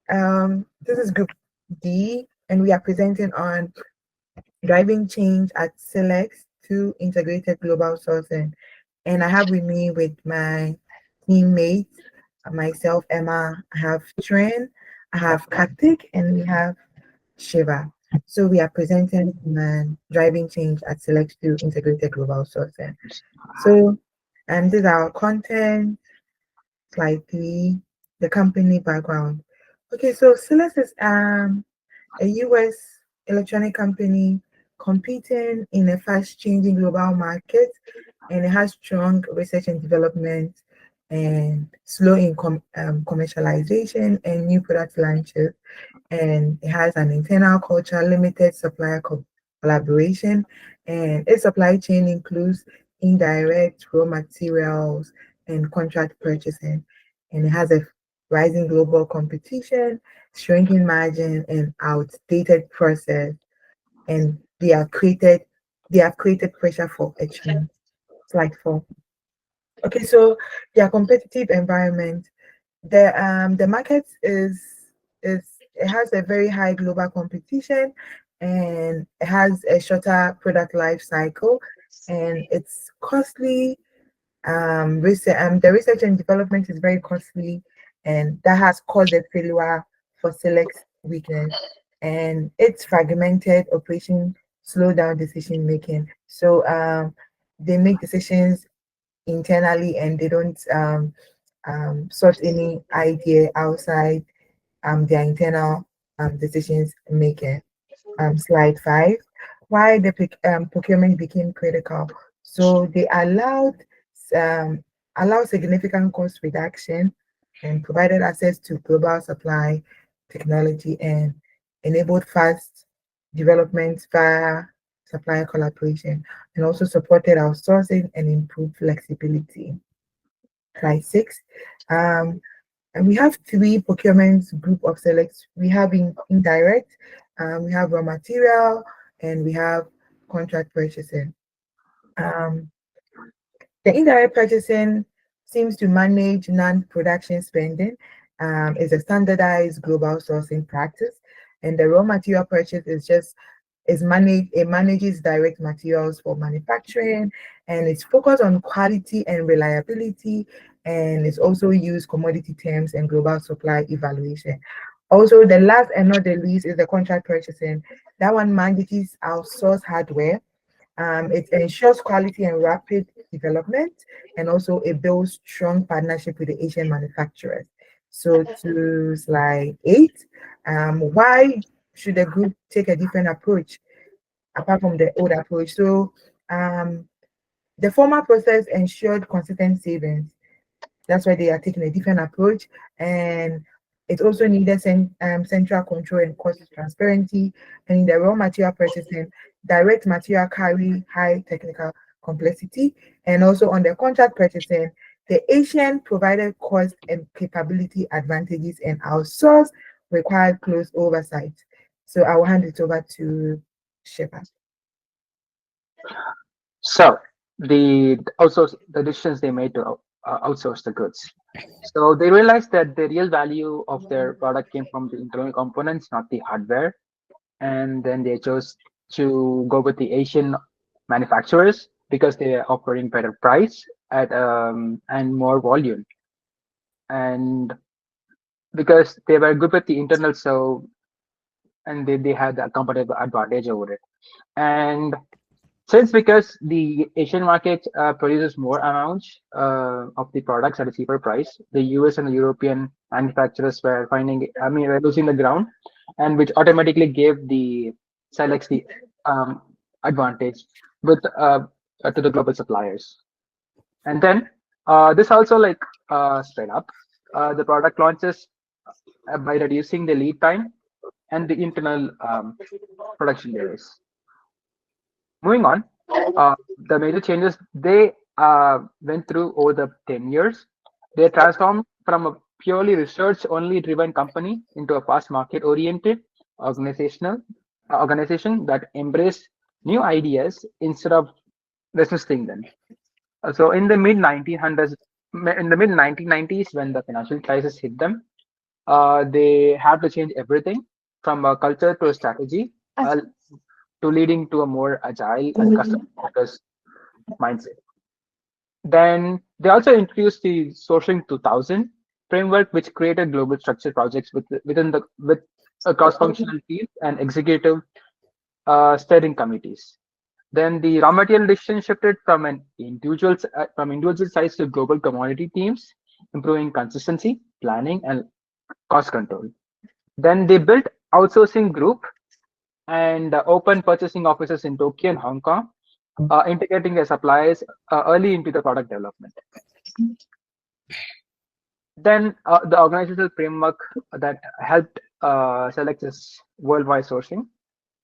This is Group D, and we are presenting on driving change at Selex to integrated global sourcing. And I have with me with my teammates, myself, Emma, I have Trin, I have Karthik, and we have Shiva. So we are presenting on driving change at Selex to integrated global sourcing. So, and this is our content, slide 3, the company background. Okay, so Selex is a US electronic company competing in a fast changing global market, and it has strong research and development and slow in commercialization and new product launches. And it has an internal culture, limited supplier collaboration, and its supply chain includes indirect raw materials and contract purchasing. And it has a rising global competition, shrinking margin, and outdated process. And they have created pressure for a change. Slide 4. Okay, so their competitive environment, the market is it has a very high global competition, and it has a shorter product life cycle, and it's costly. The research and development is very costly, and that has caused a failure for Select's weakness, and its fragmented operation slow down decision making. So they make decisions internally, and they don't sort any idea outside their internal decisions making. Slide 5. Why the procurement became critical. So they um, allowed significant cost reduction and provided access to global supply technology and enabled fast development via supplier collaboration, and also supported outsourcing and improved flexibility. Slide 6. Um, and we have three procurement group of selects. We have indirect, we have raw material, and we have contract purchasing. Um, the indirect purchasing seems to manage non-production spending. Is a standardized global sourcing practice, and the raw material purchase it manages direct materials for manufacturing, and it's focused on quality and reliability, and it's also used commodity terms and global supply evaluation. Also, the last and not the least is the contract purchasing. That one manages outsource hardware. It ensures quality and rapid development, and also it builds strong partnership with the Asian manufacturers. So to slide 8, why should the group take a different approach apart from the old approach? So um, the former process ensured consistent savings. That's why they are taking a different approach, and it also needed central control and cost transparency. And in the raw material purchasing, direct material carry high technical complexity, and also on the contract purchasing, the Asian provided cost and capability advantages, and outsource required close oversight. So I will hand it over to Shiva. So the decisions they made to outsource the goods. So they realized that the real value of their product came from the internal components, not the hardware. And then they chose to go with the Asian manufacturers because they are offering better price at and more volume, and because they were good with the internal, so and they had a competitive advantage over it. And since because the Asian market produces more amounts of the products at a cheaper price, the US and the European manufacturers were were losing the ground, and which automatically gave the Silex the um, advantage with to the global suppliers. And then this also sped up the product launches by reducing the lead time and the internal production delays. Moving on, the major changes they went through over the 10 years. They transformed from a purely research only driven company into a fast market oriented organizational organization that embraced new ideas instead of resisting them. So in the mid 1900s, in the mid 1990s, when the financial crisis hit them, they have to change everything from a culture to a strategy, to leading to a more agile and customer focused mindset. Then they also introduced the Sourcing 2000 framework, which created global structured projects with cross-functional teams and executive steering committees. Then the raw material decision shifted from individual sites to global commodity teams, improving consistency, planning, and cost control. Then they built outsourcing group and open purchasing offices in Tokyo and Hong Kong, integrating their suppliers early into the product development. Then the organizational framework that helped select this worldwide sourcing.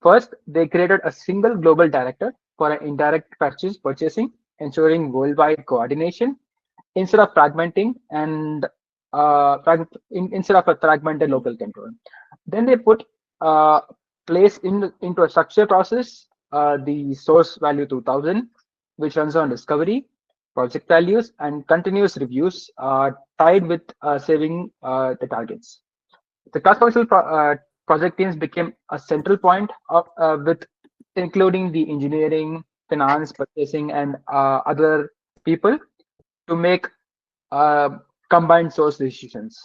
First, they created a single global director for an indirect purchasing, ensuring worldwide coordination instead of fragmenting and instead of a fragmented local control. Then they put place into a structure process, the source value 2000, which runs on discovery, project values, and continuous reviews tied with saving the targets. The cross-functional project teams became a central point of with including the engineering, finance, purchasing, and other people to make uh, combined source decisions.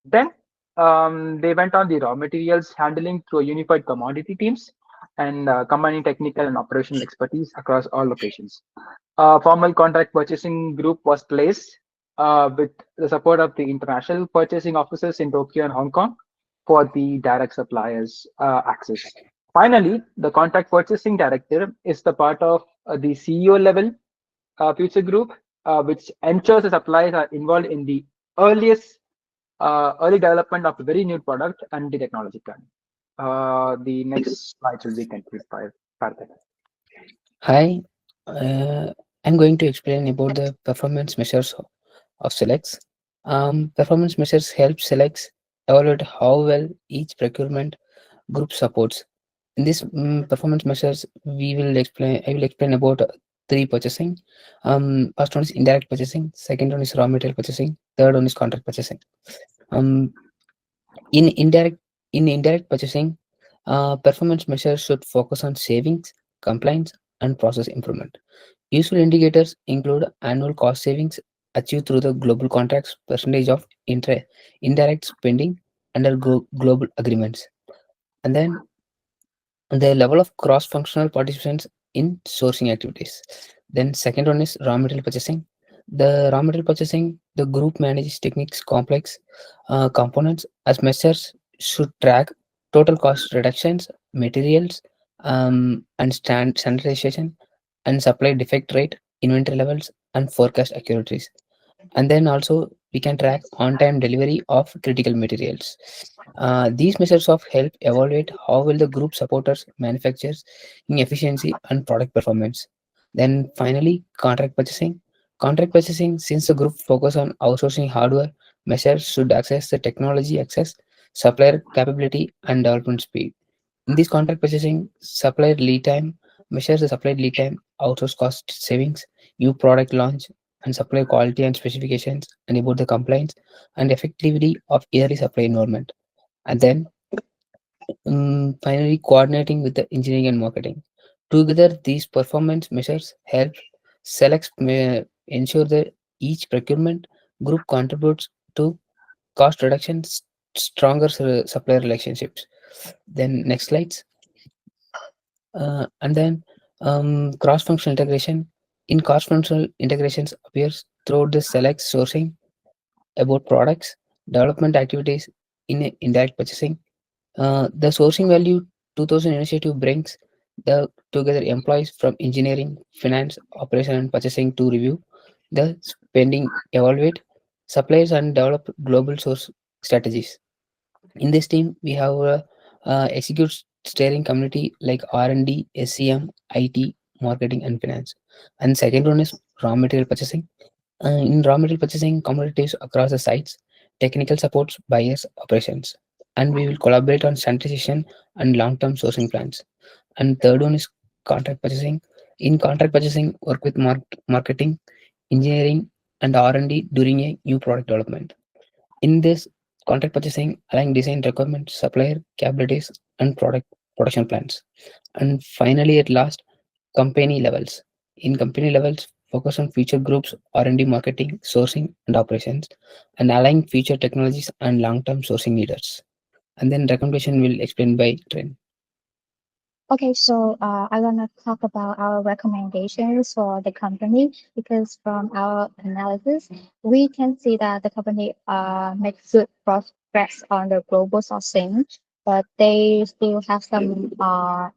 Then they went on the raw materials handling through a unified commodity teams and combining technical and operational expertise across all locations. A formal contract purchasing group was placed with the support of the international purchasing offices in Tokyo and Hong Kong for the direct suppliers access. Finally, the contract purchasing director is the part of the CEO level future group, which ensures the suppliers are involved in the earliest early development of a very new product and the technology plan. The next slide will be concluded by Partha. Hi, uh, I'm going to explain about the performance measures of Selex. Performance measures help Selex evaluate how well each procurement group supports. In this performance measures, I will explain about three purchasing. First one is indirect purchasing. Second one is raw material purchasing. Third one is contract purchasing. Um, in indirect in indirect purchasing, performance measures should focus on savings, compliance, and process improvement. Useful indicators include annual cost savings achieved through the global contracts, percentage of indirect spending under global agreements, and then the level of cross-functional participants in sourcing activities. Then second one is raw material purchasing. The raw material purchasing, the group manages techniques complex components as measures should track total cost reductions, materials, and standardization, and supply defect rate, inventory levels, and forecast accuracies. And then also we can track on-time delivery of critical materials. These measures of help evaluate how will the group supporters manufactures in efficiency and product performance. Then finally, contract purchasing. Contract purchasing, since the group focus on outsourcing hardware, measures should access the technology access, supplier capability, and development speed. In this contract purchasing, supplier lead time measures the supplier lead time, outsource cost savings, new product launch, and supplier quality and specifications, and about the compliance and effectivity of yearly supply environment. And then finally, coordinating with the engineering and marketing. Together, these performance measures help Selex ensure that each procurement group contributes to cost reductions, stronger supplier relationships. Then next slides. And then cross-functional integration. In cross-functional integrations appears throughout the select sourcing about products, development activities in indirect purchasing. The sourcing value 2000 initiative brings the together employees from engineering, finance, operation, and purchasing to review the spending, evaluate suppliers, and develop global source strategies. In this team, we have a execute steering community like R&D, SCM, IT, marketing, and finance. And second one is raw material purchasing. In raw material purchasing, commodities across the sites, technical supports, buyers, operations. And we will collaborate on standardization and long-term sourcing plans. And third one is contract purchasing. In contract purchasing, work with marketing, engineering, and R&D during a new product development. In this, Contract purchasing align design requirements, supplier capabilities, and product production plans. And finally, at last, company levels. In company levels, focus on future groups, R&D, marketing, sourcing, and operations, and align future technologies and long-term sourcing leaders. And then recommendation will explain by trend. Okay, so I want to talk about our recommendations for the company because from our analysis, we can see that the company makes good progress on the global sourcing, but they still have some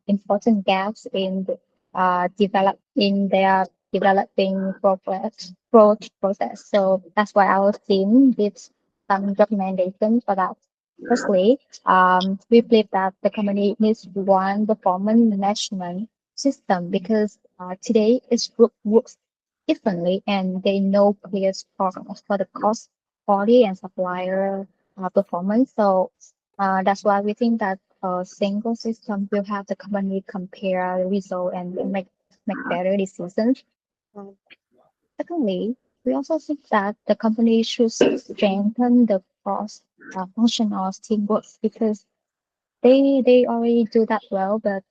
important gaps in in their developing growth process. So that's why our team gives some recommendations for that. Firstly, we believe that the company needs one performance management system because today its group works differently and they know clear scorecards for the cost, quality, and supplier performance. So that's why we think that a single system will have the company compare the result and make better decisions. Um, Secondly, we also think that the company should strengthen the cross functional teamwork because they already do that well, but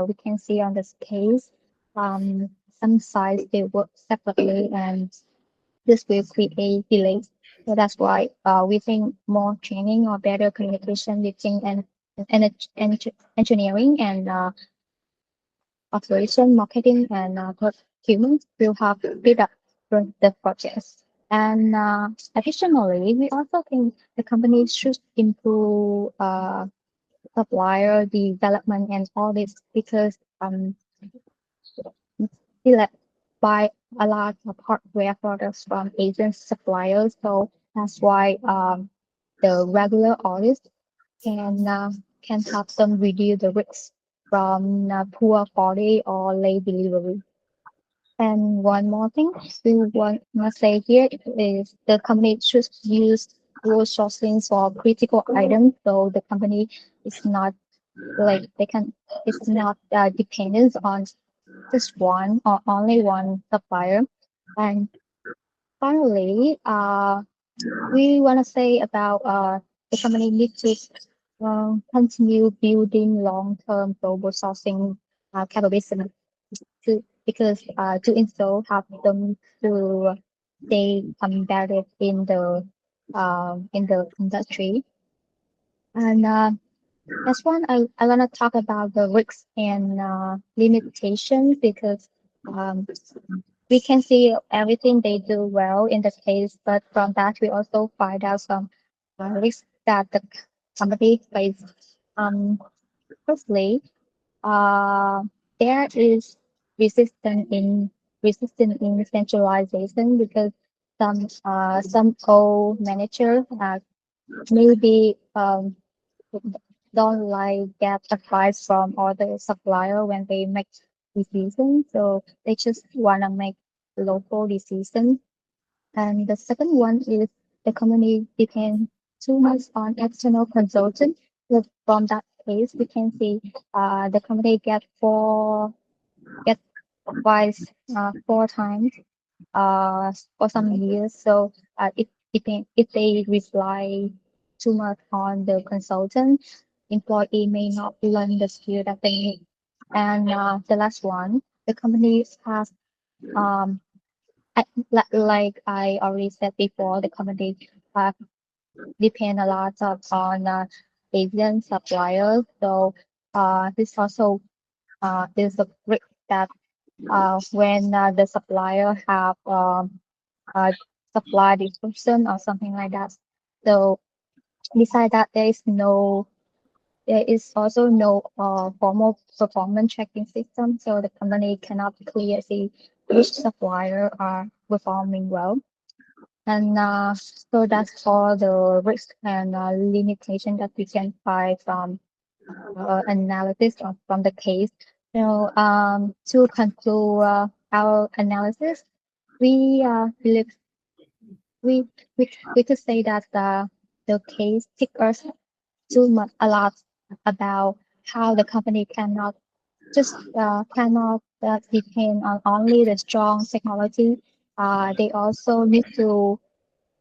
we can see on this case, some sites they work separately, and this will create delays. So that's why we think more training or better communication between engineering and operation, marketing, and procurement will help speed up the process. And additionally, we also think the company should improve supplier development and all this because select buy a lot of hardware products from Asian suppliers. So that's why the regular audits can help them reduce the risk from poor quality or late delivery. And one more thing we want to say here is the company should use dual sourcing for critical items. So the company is not like they can it's not dependent on just one or only one supplier. And finally, we want to say about the company needs to continue building long-term global sourcing capability to because doing so help them to stay competitive in the industry. And that's one I want to talk about the risks and limitations because um, we can see everything they do well in the case, but from that we also find out some risks that the company face. Um, Firstly, uh, there is resistance in centralization because some old manager maybe don't like get advice from other supplier when they make decisions. So they just wanna make local decisions. And the second one is the company depends too much on external consultant. So from that case, we can see the company get advice 4 times for some years. So if they rely too much on the consultant, employee may not learn the skill that they need. And the last one, the company has um like I already said before, the company uh, depend a lot on Asian suppliers. So this also is a risk that when the supplier have uh, supply disruption or something like that. So beside that, there is also no formal performance checking system, so the company cannot clearly see which supplier are performing well. And so that's all the risk and limitation that we can find from analysis or from the case. So to conclude our analysis, we believe we, we could say that the case teach us too much a lot about how the company cannot depend on only the strong technology. They also need to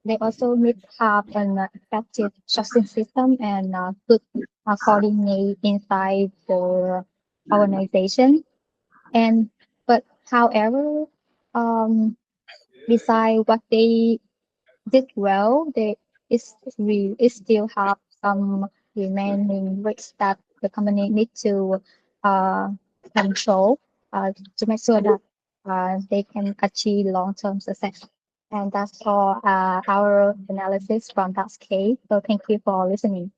They also need to have an effective trusting system and good coordinate inside the organization. And but however, um, beside what they did well, it still have some remaining risks that the company need to uh, control to make sure that they can achieve long-term success. And that's all our analysis from that case. So thank you for listening.